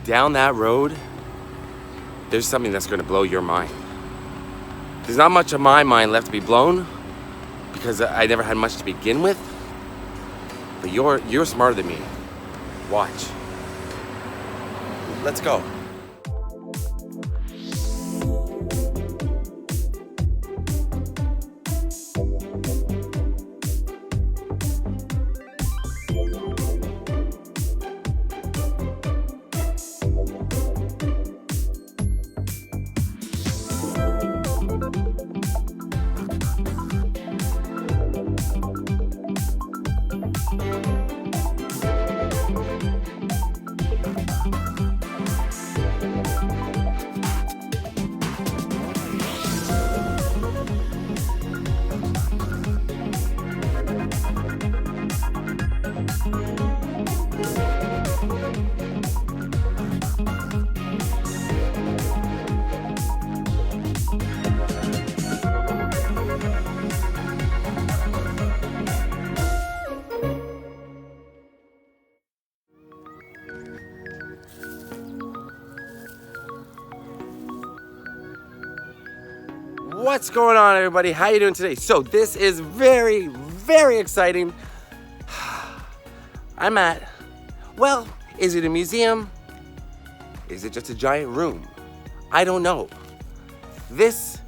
Down that road, there's something that's going to blow your mind. There's not much of my mind left to be blown because I never had much to begin with. But you're smarter than me. Watch. Let's go. What's going on, everybody? How you doing today? So this is very, very exciting. I'm at, well, is it a museum? Is it just a giant room? I don't know. This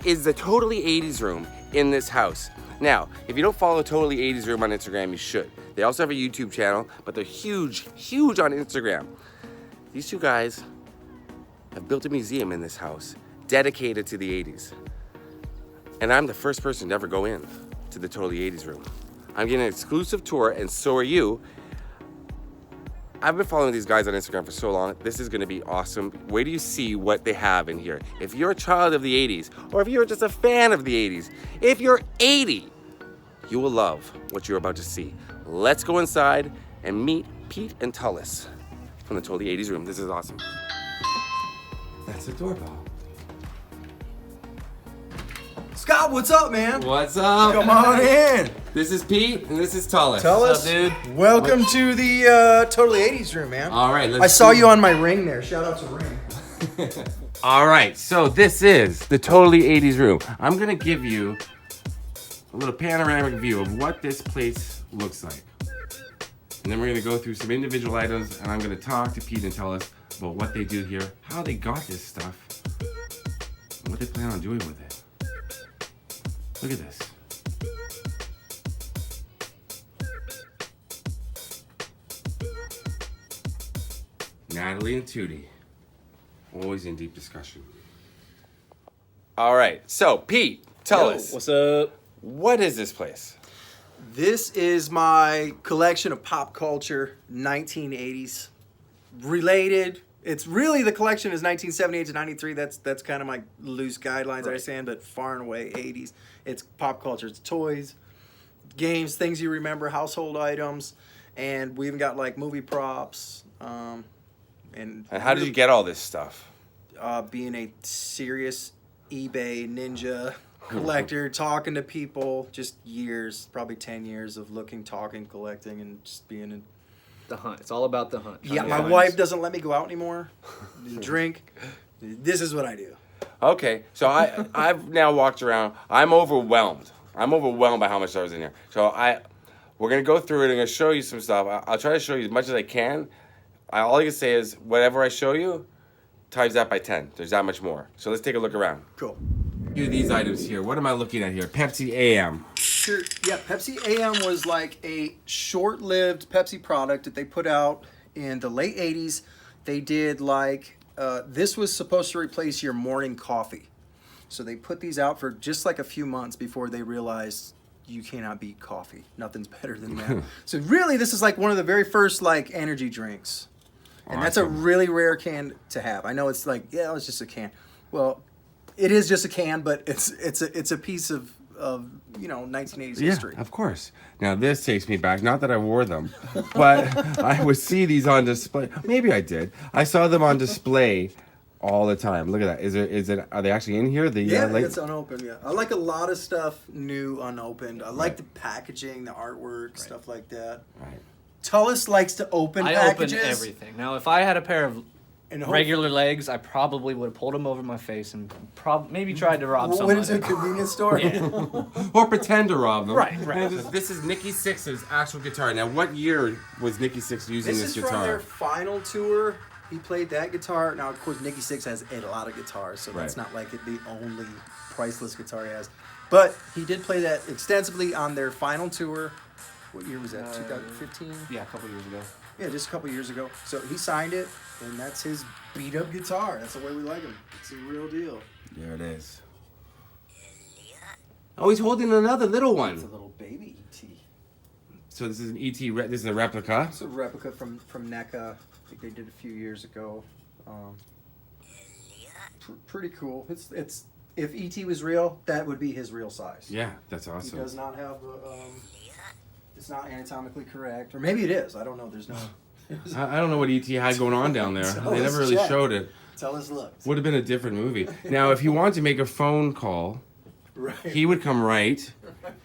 is the Totally 80's room in this house. Now, if you don't follow Totally 80's room on Instagram, you should. They also have a YouTube channel, but they're huge, huge on Instagram. These two guys have built a museum in this house dedicated to the 80's. And I'm the first person to ever go in to the Totally 80's room. I'm getting an exclusive tour, and so are you. I've been following these guys on Instagram for so long. This is gonna be awesome. Wait till you see what they have in here. If you're a child of the 80's, or if you're just a fan of the 80's, if you're 80, you will love what you're about to see. Let's go inside and meet Pete and Tullis from the Totally 80's room. This is awesome. That's the doorbell. Scott, what's up, man? What's up? Come on in. This is Pete, and this is Tullis. Tullis, what's up, dude? Welcome to the Totally 80's room, man. All right, I saw you on my ring there. Shout out to Ring. All right, so this is the Totally 80's room. I'm gonna give you a little panoramic view of what this place looks like. And then we're gonna go through some individual items, and I'm gonna talk to Pete and Tullis about what they do here, how they got this stuff, and what they plan on doing with it. Look at this. Natalie and Tootie, always in deep discussion. All right, so Pete, tell us. What's up? What is this place? This is my collection of pop culture 1980s related. It's really, the collection is 1978 to 93. That's kind of my loose guidelines, I understand, but far and away 80s. It's pop culture. It's toys, games, things you remember, household items, and we even got like movie props. And how did you get all this stuff? Being a serious eBay ninja collector, talking to people, just years, probably 10 years of looking, talking, collecting, and just being in The hunt. It's all about the hunt. Yeah, my wife doesn't let me go out anymore. Drink. This is what I do. Okay, so I've now walked around. I'm overwhelmed. I'm overwhelmed by how much stuff is in here. So we're gonna go through it. I'm gonna show you some stuff. I'll try to show you as much as I can. All I can say is whatever I show you, times that by 10. There's that much more. So let's take a look around. Cool. These items here. What am I looking at here? Pepsi AM. Sure. Yeah, Pepsi AM was like a short-lived Pepsi product that they put out in the late 80s. They did like, this was supposed to replace your morning coffee. So they put these out for just like a few months before they realized you cannot beat coffee. Nothing's better than that. So really, this is like one of the very first like energy drinks. And that's a really rare can to have. I know it's like, yeah, it's just a can. Well, it is just a can, but it's a piece of 1980s history. Yeah, of course. Now this takes me back. Not that I wore them, but I would see these on display. Maybe I did. I saw them on display all the time. Look at that. Is it? Are they actually in here? It's unopened. Yeah, I like a lot of stuff new, unopened. I like the packaging, the artwork, stuff like that. Right. Tullis likes to open packages. I open everything. Now, if I had a pair of And regular legs, I probably would have pulled them over my face and maybe tried to rob somebody. Went into a convenience store. Or pretend to rob them. Right. This is Nikki Sixx's actual guitar. Now, what year was Nikki Sixx using This this is guitar? from their final tour. He played that guitar. Now, of course, Nikki Sixx has a lot of guitars, so that's not like the only priceless guitar he has. But he did play that extensively on their final tour. What year was that? 2015? Yeah, a couple years ago. Yeah, just a couple years ago. So he signed it, and that's his beat-up guitar. That's the way we like him. It's a real deal. There it is. Oh, he's holding another little one. It's a little baby E.T. So this is an ET. This is a replica. It's a replica from NECA. I think they did a few years ago. Pretty cool. It's if E.T. was real, that would be his real size. Yeah, that's awesome. He does not have it's not anatomically correct, or maybe it is. I don't know. There's no. I don't know what ET had going on down there. So They never really check. showed it. Tell us, look. Would have been a different movie. Now, if he wanted to make a phone call, Right. he would come right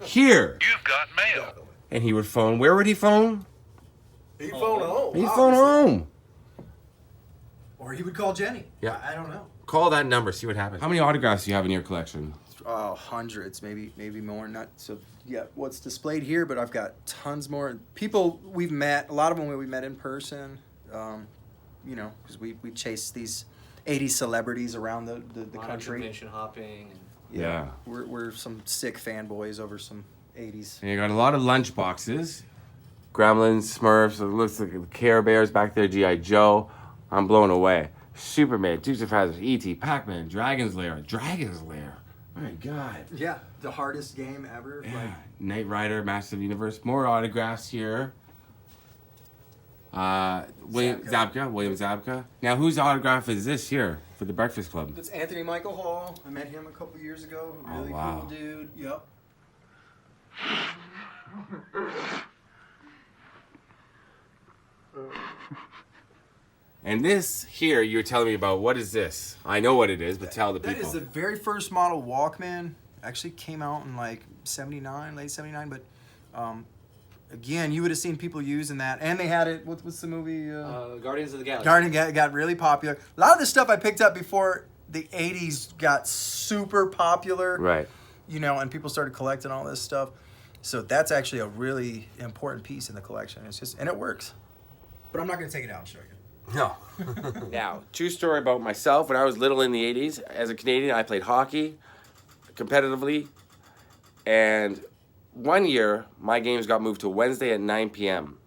here, You've got mail. and he would phone. Where would he phone? He'd phone home. He'd phone home. Or he would call Jenny. Yeah. I don't know. Call that number. See what happens. How many autographs do you have in your collection? Oh, hundreds, maybe more. Not so. Yeah, what's displayed here, but I've got tons more. People we've met, a lot of them we met in person. You know, because we chase these 80s celebrities around the country. Convention hopping. Yeah. We're some sick fanboys over some 80s. And you got a lot of lunch boxes. Gremlins, Smurfs, it looks like Care Bears back there, G.I. Joe. I'm blown away. Superman, Dukes of Hazzard, E.T., Pac-Man, Dragon's Lair. Dragon's Lair. My God. Yeah, the hardest game ever. Yeah. Knight Rider, Massive Universe. More autographs here. William Zabka. Now, whose autograph is this here for the Breakfast Club? It's Anthony Michael Hall. I met him a couple years ago. Really wow. cool dude. Yep. And this here, you're telling me about, what is this? I know what it is, but tell the people. That is the very first model Walkman. Actually came out in like 79, late 79, but again, you would have seen people using that. And they had it, what's the movie? Guardians of the Galaxy. Guardian got really popular. A lot of the stuff I picked up before the 80s got super popular. Right. You know, and people started collecting all this stuff. So that's actually a really important piece in the collection. It's just, and it works. But I'm not going to take it out and show you. No. Now, true story about myself. When I was little in the 80s, as a Canadian, I played hockey competitively. And one year, my games got moved to Wednesday at 9 p.m.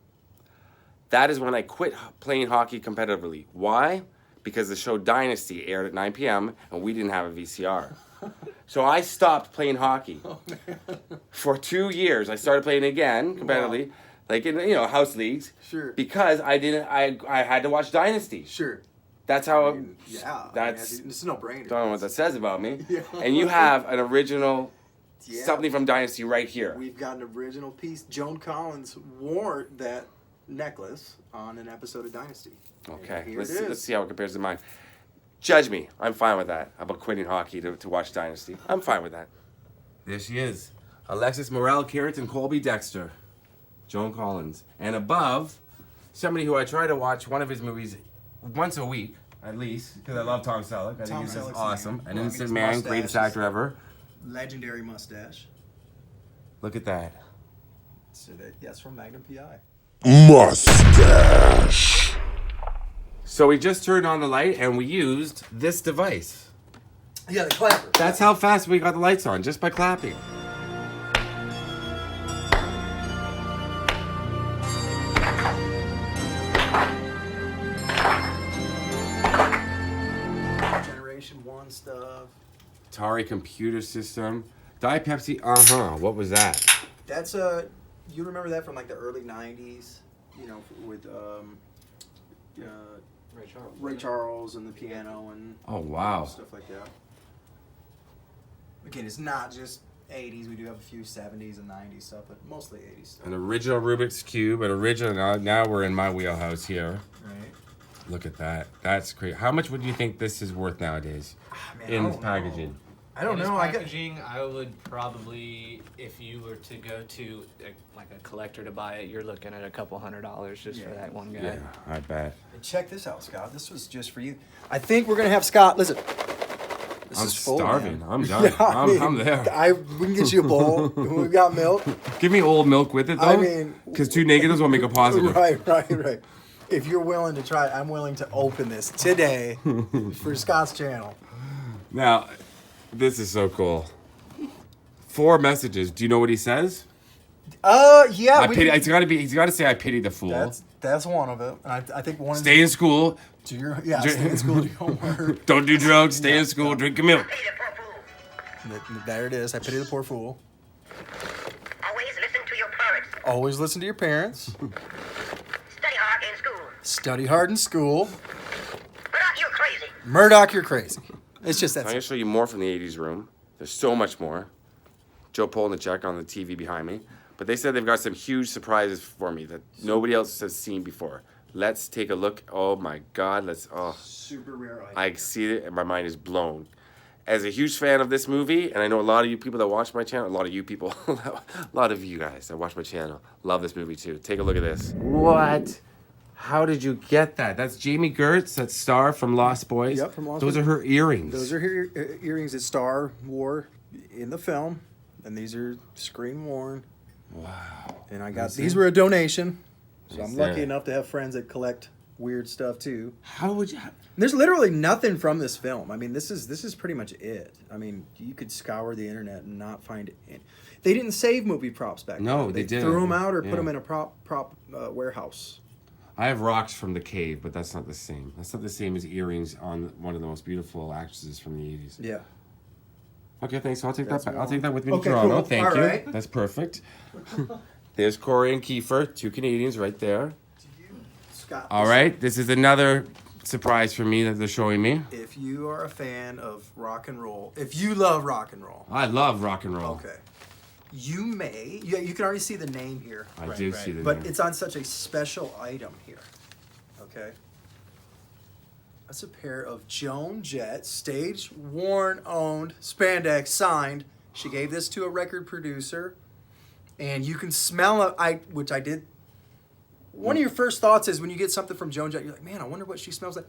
That is when I quit playing hockey competitively. Why? Because the show Dynasty aired at 9 p.m. and we didn't have a VCR. So I stopped playing hockey. For 2 years. I started playing again competitively. Wow. Like in, you know, house leagues. Sure. Because I had to watch Dynasty. Sure. That's how. Yeah. That's. It's a no-brainer. Don't know what that says about me. Yeah. And you have an original, something from Dynasty right here. We've got an original piece. Joan Collins wore that necklace on an episode of Dynasty. Okay. Let's see how it compares to mine. Judge me. I'm fine with that. About quitting hockey to watch Dynasty. I'm fine with that. There she is. Alexis Morel, Carrot, and Colby Dexter. Joan Collins. And above, somebody who I try to watch one of his movies once a week, at least, because I love Tom Selleck. I think he's just awesome. An innocent man, greatest actor ever. Legendary mustache. Look at that. So that's from Magnum P.I. Mustache. So we just turned on the light and we used this device. Yeah, the clapper. That's how fast we got the lights on, just by clapping. Generation 1 stuff. Atari computer system. Diet Pepsi, what was that? That's you remember that from like the early 90s, you know, with Ray Charles and the piano and Oh, wow. stuff like that. Again, it's not just 80s. We do have a few 70s and 90s stuff, but mostly 80s stuff. An original Rubik's Cube, an original, now we're in my wheelhouse here. Right. Look at that. That's crazy. How much would you think this is worth nowadays Man, in I this don't packaging? know. I don't In his know. packaging, I would probably, if you were to go to like a collector to buy it, you're looking at a couple $100 just for that one guy. Yeah, I bet. Check this out, Scott. This was just for you. I think we're gonna have Scott. Listen, this I'm is full, starving. man. I'm done. Yeah, I mean, I'm there. we can get you a bowl. We've got milk. Give me old milk with it though. I mean, because 2 negatives will make a positive. Right. If you're willing to try it, I'm willing to open this today for Scott's channel. Now, this is so cool. 4 messages. Do you know what he says? Yeah. I pity. It's gotta be. He's gotta say, "I pity the fool." That's one of it. And I think one. Stay in school. Stay in school. Do your homework. Don't do drugs. Stay in school. Drink your milk. There it is. I pity the poor fool. Always listen to your parents. Always listen to your parents. Study hard in school. Study hard in school. Murdoch, you're crazy. Murdoch, you're crazy. It's just that. I'm gonna show you more from the 80s room. There's so much more. Joe pulling the check on the TV behind me. But they said they've got some huge surprises for me that nobody else has seen before. Let's take a look. Oh my God, Super rare item. I see it and my mind is blown. As a huge fan of this movie, and I know a lot of you people that watch my channel, a lot of you people, a lot of you guys that watch my channel love this movie too. Take a look at this. What? How did you get that? That's Jamie Gertz, that star from Lost Boys. Yep, from Lost Those Boys. are her earrings. Those are her earrings that Star wore in the film, and these are screen worn. Wow. And I got these were a donation, so I'm Nice lucky there. enough to have friends that collect weird stuff too. How would you? There's literally nothing from this film. I mean, this is pretty much it. I mean, you could scour the internet and not find it. They didn't save movie props back then. No, they didn't. Threw them out or put Yeah. them in a prop warehouse. I have rocks from the cave, but that's not the same. That's not the same as earrings on one of the most beautiful actresses from the 80s. Yeah. Okay, thanks. So I'll take That's that back. one. I'll take that with me Okay, to Toronto. cool. Thank All you. right. That's perfect. There's Corey and Kiefer, 2 Canadians right there. Scott. All right, this is another surprise for me that they're showing me. If you are a fan of rock and roll, if you love rock and roll, I love rock and roll. okay, you can already see the name here. I did see the But name. it's on such a special item here. Okay. That's a pair of Joan Jett stage worn owned spandex signed. She gave this to a record producer, and you can smell it. Which I did. One of your first thoughts is when you get something from Joan Jett, you're like, man, I wonder what she smells like.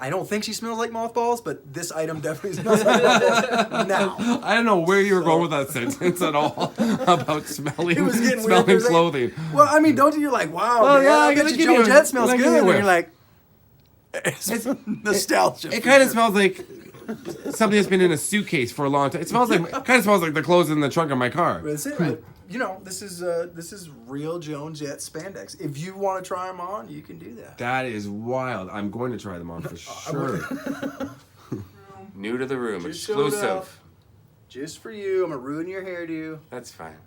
I don't think she smells like mothballs, but this item definitely smells like mothballs. Now. I don't know where you were going with that sentence at all about smelling, It was getting weird. smelling It was like- clothing. Well, I mean, don't you're like, wow, Well, man, yeah, I I bet gotta you give Joan you a- Jett smells like, good. give And you a you're like, it's nostalgia. It kind of smells like something that's been in a suitcase for a long time. It smells like kind of smells like the clothes in the trunk of my car. That's it. You know, this is real Joan Jett spandex. If you want to try them on, you can do that. That is wild. I'm going to try them on for sure. New to the room, Just showed up. exclusive. Just for you. I'm gonna ruin your hairdo. That's fine.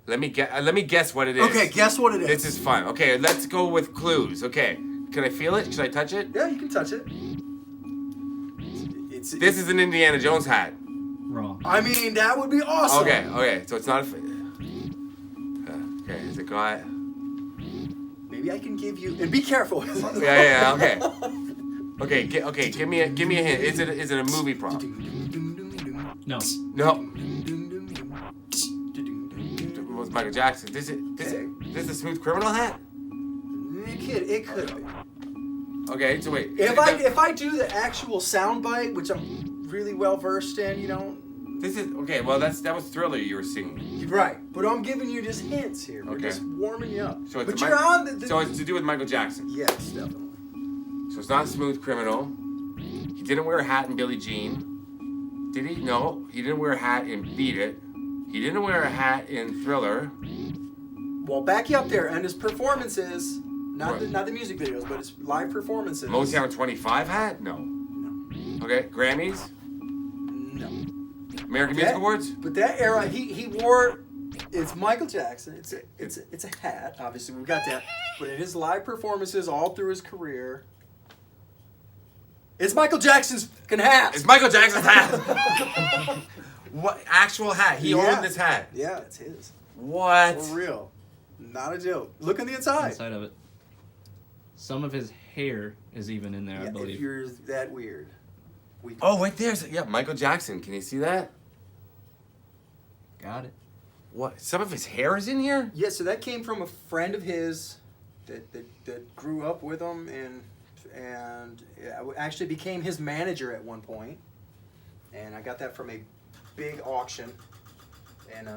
Let me guess what it is. Okay, guess what it is. This is fun. Okay, let's go with clues. Okay, can I feel it? Should I touch it? Yeah, you can touch it. This is an Indiana Jones hat. Wrong. I mean, that would be awesome. Okay, so it's not a. Okay, is it got? Maybe I can give you. And be careful. Yeah, okay. Okay, give me a hint. Is it a movie prop? No. No. It was Michael Jackson. This is a Smooth Criminal hat? It could be. Okay, so wait. If I do the actual sound bite, which I'm really well versed in, you know. This is okay. Well, that was Thriller you were singing. Right, but I'm giving you just hints here. We're Okay. just warming you up. So it's but you're on the. So it's to do with Michael Jackson. Yes, definitely. So it's not Smooth Criminal. He didn't wear a hat in Billie Jean. Did he? No, he didn't wear a hat in Beat It. He didn't wear a hat in Thriller. Well, back you up there, and his performances, not What? the music videos, but his live performances. Motown 25 hat? No. Okay, Grammys? No. American Music Awards? But that era, he wore. It's Michael Jackson. It's a hat. Obviously, we've got that. But in his live performances all through his career, it's Michael Jackson's fucking hat. It's Michael Jackson's hat. What actual hat? He owned this hat. Yeah, it's his. What? For real. Not a joke. Look on the inside. Inside of it. Some of his hair is even in there, I Yeah, believe. if you're that weird. Oh, wait, there's yeah, Michael Jackson. Can you see that? Got it. What? Some of his hair is in here? Yeah, so that came from a friend of his that grew up with him and actually became his manager at one point. And I got that from a big auction. And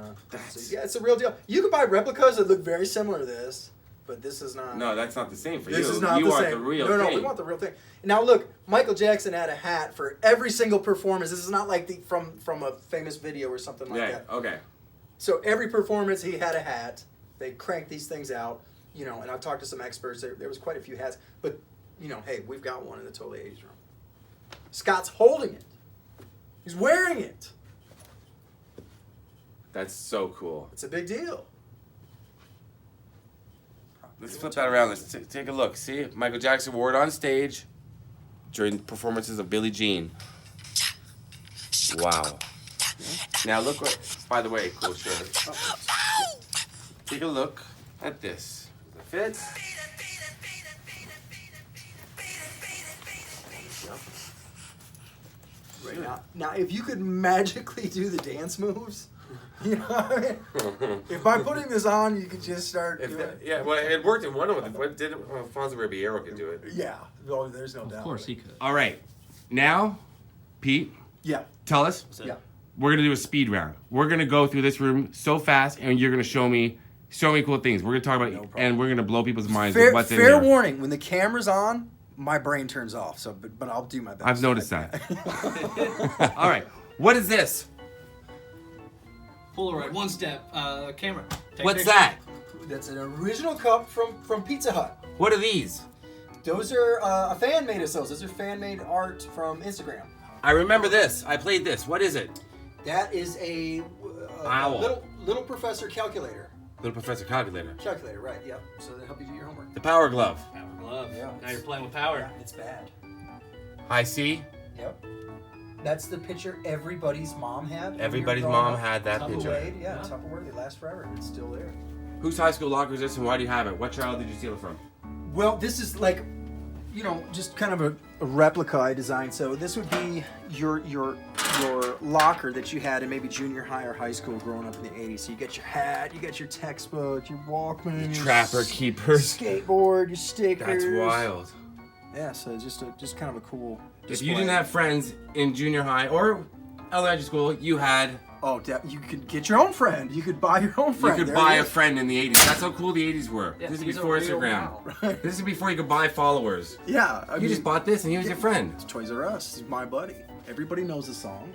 so, yeah, it's a real deal. You can buy replicas that look very similar to this, but this is not. No, that's not the same for you. This is not you the want same. the real no, thing. we want the real thing. Now look, Michael Jackson had a hat for every single performance. This is not like from a famous video or something like that. Okay. So every performance he had a hat. They cranked these things out, you know. And I've talked to some experts. There was quite a few hats, but you know, hey, we've got one in the Totally 80's room. Scott's holding it. He's wearing it. That's so cool. It's a big deal. Let's flip that around. Let's take a look. See? Michael Jackson wore it on stage during performances of Billie Jean. Wow. Now look what, by the way, cool shirt. Take a look at this. Does it fit? Right now, if you could magically do the dance moves, you know what I mean? If by putting this on, you could just start doing it. Yeah, well, it worked in one of them. What did it? Well, Fonzie Ribeiro could do it. Yeah, oh, there's no doubt. Of course he could. All right. Now, Pete, Yeah, tell us. yeah. We're gonna do a speed round. We're gonna go through this room so fast, and you're gonna show me cool things. We're gonna talk about, problem. and we're gonna blow people's minds with what's in Fair here. warning, when the camera's on, my brain turns off. So, but I'll do my best. I've noticed that. All right. What is this? Polaroid, one step, camera. Take What's picture. that? That's an original cup from Pizza Hut. What are these? Those are a fan made us those. Those are fan made art from Instagram. I remember this. I played this. What is it? That is a Owl. little professor calculator. Little Professor Calculator. Calculator, right? Yep. So they help you do your homework. The Power Glove. Power glove. Yeah. Now you're playing with power. It's bad. High C. Yep. That's the picture everybody's mom had. when Everybody's we were growing mom up. had that Tupperware, picture. Yeah, Tupperware. They last forever. It's still there. Whose high school locker is this, and why do you have it? What child did you steal it from? Well, this is like, you know, just kind of a replica I designed. So this would be your locker that you had in maybe junior high or high school growing up in the 80s. So you get your hat, you get your textbook, your Walkman, your Trapper Keepers. skateboard, your stickers. That's wild. Yeah, so it's just kind of a cool If display. you didn't have friends in junior high or elementary school, you had. you could get your own friend. You could buy your own friend. You could There buy it a is. friend in the 80s. That's how cool the 80s were. Yeah, This is he's a before real Instagram. wow. This is before you could buy followers. Yeah, I You mean, just bought this and he was your friend. It's Toys R Us. He's my buddy. Everybody knows the song.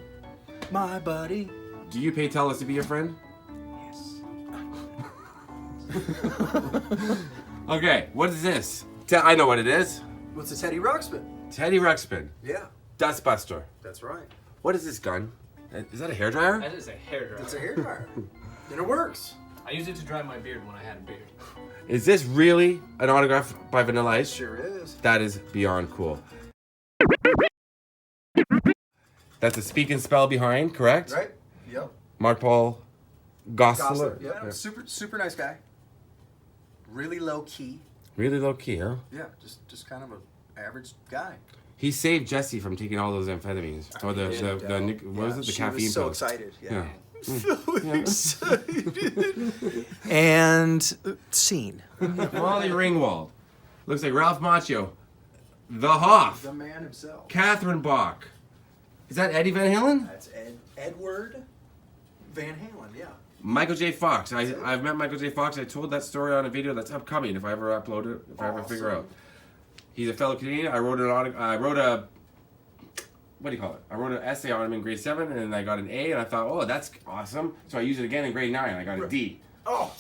My buddy. Do you pay Tullis to be your friend? Yes. Okay, what is this? I know what it is. What's the Teddy Ruxpin? Teddy Ruxpin. Yeah, Dustbuster. that's right. What is this gun? Is that a hairdryer? That is a hairdryer. It's a hairdryer. And it works. I used it to dry my beard when I had a beard. Is this really an autograph by Vanilla Ice? Sure is. That is beyond cool. That's a speak and spell behind, correct? Right? Yep. Mark Paul Gosselaar. Yeah, super nice guy. Really low key. Really low key, huh? Yeah, just kind of an average guy. He saved Jessie from taking all those amphetamines. Or the what was it? The she caffeine was so pills. excited. Yeah. So excited. And scene. Molly Ringwald. Looks like Ralph Macchio. The Hoff. The man himself. Catherine Bach. Is that Eddie Van Halen? That's Edward Van Halen, yeah. Michael J. Fox. I've met Michael J. Fox. I told that story on a video that's upcoming if I ever upload it, if I ever figure out. He's a fellow Canadian. I wrote a what do you call it? I wrote an essay on him in grade 7 and I got an A and I thought, oh, that's awesome. So I used it again in grade 9 and I got a D. Oh.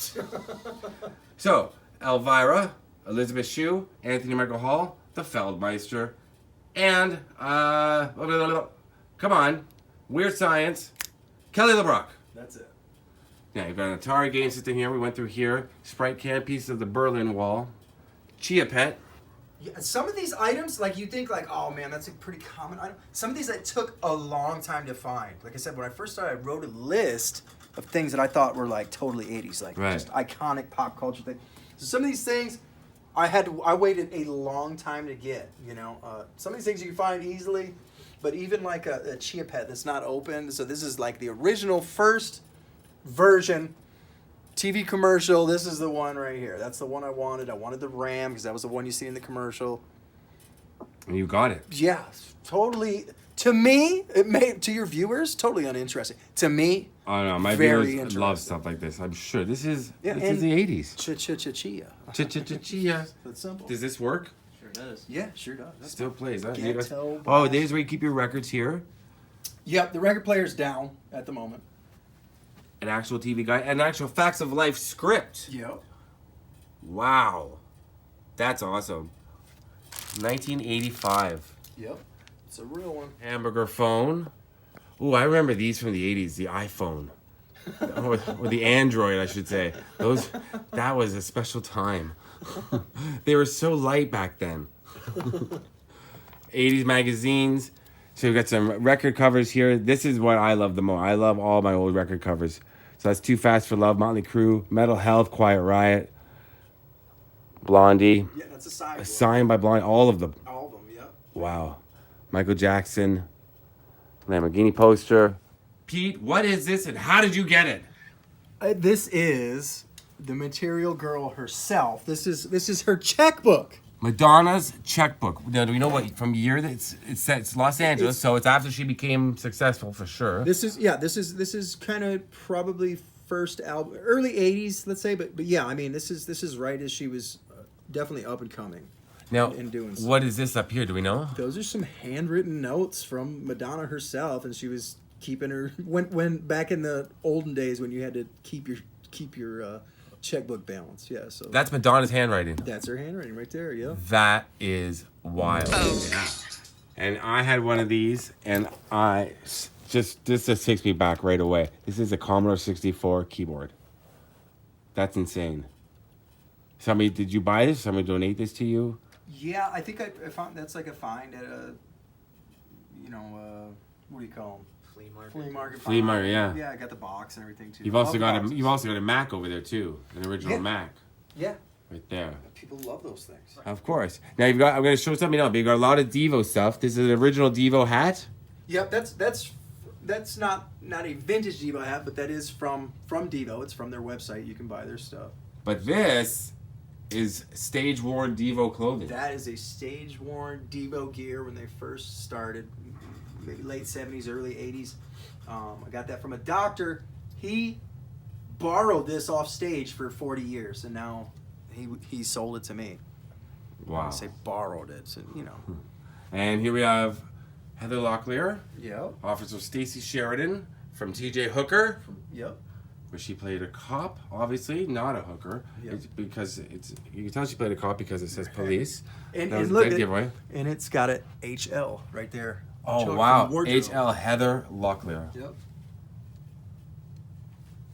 So, Elvira, Elizabeth Shue, Anthony Michael Hall, the Feldmeister, and, come on, Weird Science, Kelly LeBrock. That's it. Yeah, you've got an Atari game system here. We went through here. Sprite can, piece of the Berlin Wall. Chia Pet. Yeah, some of these items, like you think like, oh man, that's a pretty common item. Some of these that took a long time to find. Like I said, when I first started, I wrote a list of things that I thought were like totally 80s, like Right. just iconic pop culture things. So some of these things, I waited a long time to get. You know, some of these things you can find easily. but even like a Chia Pet that's not open. So this is like the original first version TV commercial. This is the one right here. That's the one I wanted. I wanted the Ram because that was the one you see in the commercial. And you got it. Yeah, totally. To me, it made to your viewers totally uninteresting. To me, I don't know. My very viewers interesting. love stuff like this. I'm sure this is Yeah, this is and- the 80s. Chia. Chia. That's simple. Does this work? Sure does. Yeah, sure does. That's Still plays. Huh? Ghetto Oh, blast. there's where you keep your records here. Yep, the record player's down at the moment. An actual TV guide. An actual Facts of Life script. Yep. Wow. That's awesome. 1985. Yep. It's a real one. Hamburger phone. Ooh, I remember these from the 80s. The iPhone. or the Android, I should say. That was a special time. They were so light back then. 80s magazines. So we've got some record covers here. This is what I love the most. I love all my old record covers. So that's Too Fast for Love, Motley Crue, Metal Health, Quiet Riot, Blondie, Yeah, that's a side. Signed by Blondie, all of them. All of them, yep. Wow. Michael Jackson, Lamborghini poster. Pete, what is this and how did you get it? This is the Material Girl herself. This is her checkbook. Madonna's checkbook. Now, do we know what from year that it's Los Angeles, so it's after she became successful for sure. This is kind of probably first album, early '80s, let's say, but yeah, I mean this is right as she was definitely up and coming. Now, and doing stuff. what is this up here? Do we know? Those are some handwritten notes from Madonna herself, and she was keeping her when back in the olden days when you had to keep your checkbook balance. Yeah, so That's Madonna's handwriting. that's her handwriting right there. Yeah. That is wild. Yeah. And I had one of these, and this just takes me back right away. This is a Commodore 64 keyboard. That's insane. Did you buy this? Somebody donate this to you? Yeah, I think I found that's like a find at a, what do you call them? Flea market. Flea market. Flea market, yeah. Yeah, I got the box and everything too. You've also All the got boxes. you've also got a Mac over there too, an original Yeah. Mac Yeah, right there. people love those things. Of course. Now I'm going to show something else. But you got a lot of Devo stuff. This is an original Devo hat. Yep, that's not a vintage Devo hat, but that is from Devo. It's from their website. You can buy their stuff. But this is stage worn Devo clothing. That is a stage worn Devo gear when they first started, maybe late '70s, early '80s. I got that from a doctor. He borrowed this off stage for 40 years, and now he sold it to me. Wow. I say borrowed it, so And here we have Heather Locklear, Yep. Officer Stacy Sheridan from T.J. Hooker, Yep. where she played a cop. Obviously, not a hooker. Yep. It's because you can tell she played a cop because it says police. And, That was and a look, big giveaway. and it's got a HL right there. Oh Chuck wow, from Wardrobe. H.L. Heather Locklear. Yep.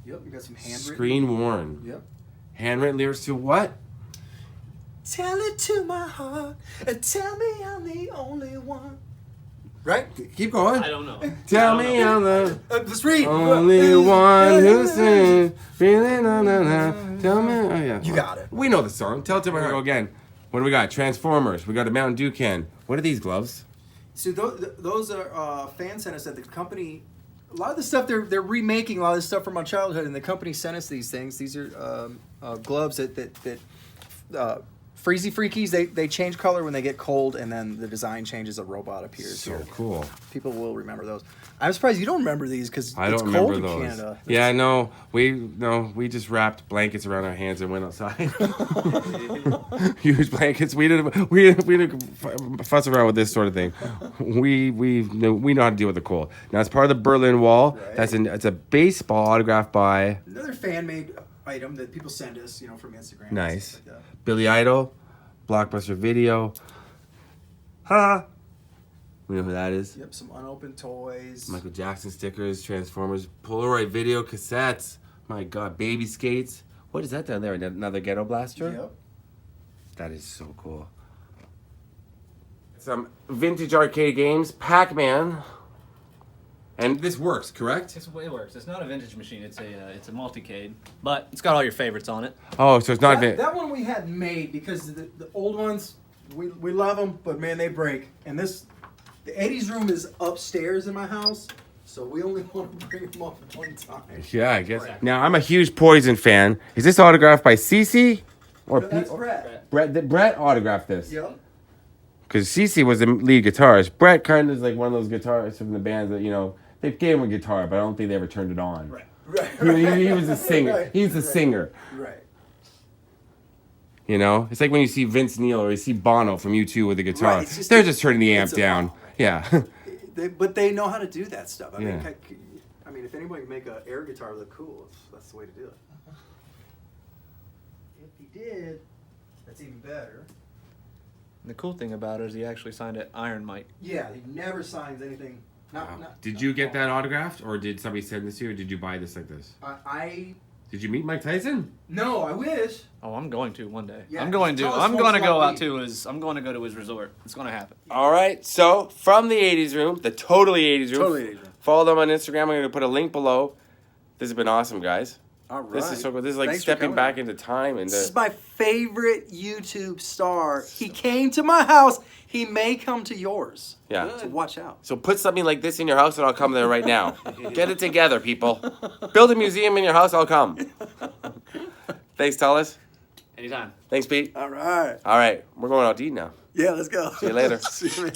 Yep. You got some handwritten. Screen worn. Yep. Handwritten lyrics to what? Tell it to my heart and tell me I'm the only one. Right? Keep going. I don't know. Tell I don't me know. I'm the Let's read. only one who sings. Feeling na na na. Tell me. Oh yeah. You got it. We know the song. Tell it to me again. What do we got? Transformers. We got a Mountain Dew can. What are these gloves? So those are fan sent us that the company. A lot of the stuff they're remaking a lot of the stuff from my childhood, and the company sent us these things. These are gloves that Freezy Freakies. They change color when they get cold, and then the design changes. A robot appears So here. cool. People will remember those. I'm surprised you don't remember these because I it's don't cold remember in those. Canada. Yeah, no, we just wrapped blankets around our hands and went outside. Huge blankets. We didn't fuss around with this sort of thing. We know how to deal with the cold. Now it's part of the Berlin Wall. Right. It's a baseball autographed by Another fan made item that people send us, from Instagram. and nice stuff like that. Billy Idol, Blockbuster Video. Ha! We know who that is. Yep, some unopened toys. Michael Jackson stickers, Transformers, Polaroid video cassettes. My God, baby skates. What is that down there? Another ghetto blaster? Yep. That is so cool. Some vintage arcade games, Pac-Man. And this works, correct? It works. It's not a vintage machine. It's a multicade, but it's got all your favorites on it. Oh, so it's not That one we had made because the old ones, we love them, but man, they break. And this The 80s room is upstairs in my house, so we only want to bring them up one time. Yeah, I guess. Now, I'm a huge Poison fan. Is this autographed by Cece? Or That's Pete? Brett. Brett autographed this. Yep. Because Cece was the lead guitarist. Brett kind of is like one of those guitarists from the bands that, you know, they gave him a guitar, but I don't think they ever turned it on. Right. He was a singer. Right. He's a singer. Right. You know? It's like when you see Vince Neil or you see Bono from U2 with a guitar. Right, it's just They're a- just turning the amp it's a down. vibe. Yeah. But they know how to do that stuff. I Yeah. mean, if anybody can make an air guitar look cool, that's the way to do it. If he did, that's even better. And the cool thing about it is he actually signed it Iron Mike. Yeah, he never signs anything. Did you get that autographed, or did somebody send this to you, or did you buy this like this? Did you meet Mike Tyson? No, I wish. Oh, I'm going to one day. Yeah, I'm going to. tell us I'm more going to go about out to his. I'm going to go to his resort. It's going to happen. All right. So from the 80s room, the totally 80s room. Totally 80s room. Follow them on Instagram. I'm going to put a link below. This has been awesome, guys. All right. This is so good. This is like Thanks for stepping coming. back into time. And This is my favorite YouTube star. He came to my house. He may come to yours. Yeah. So watch out. So put something like this in your house, and I'll come there right now. Get it together, people. Build a museum in your house. I'll come. Thanks, Tullis. Anytime. Thanks, Pete. All right. All right. We're going out to eat now. Yeah, let's go. See you later. See you, man.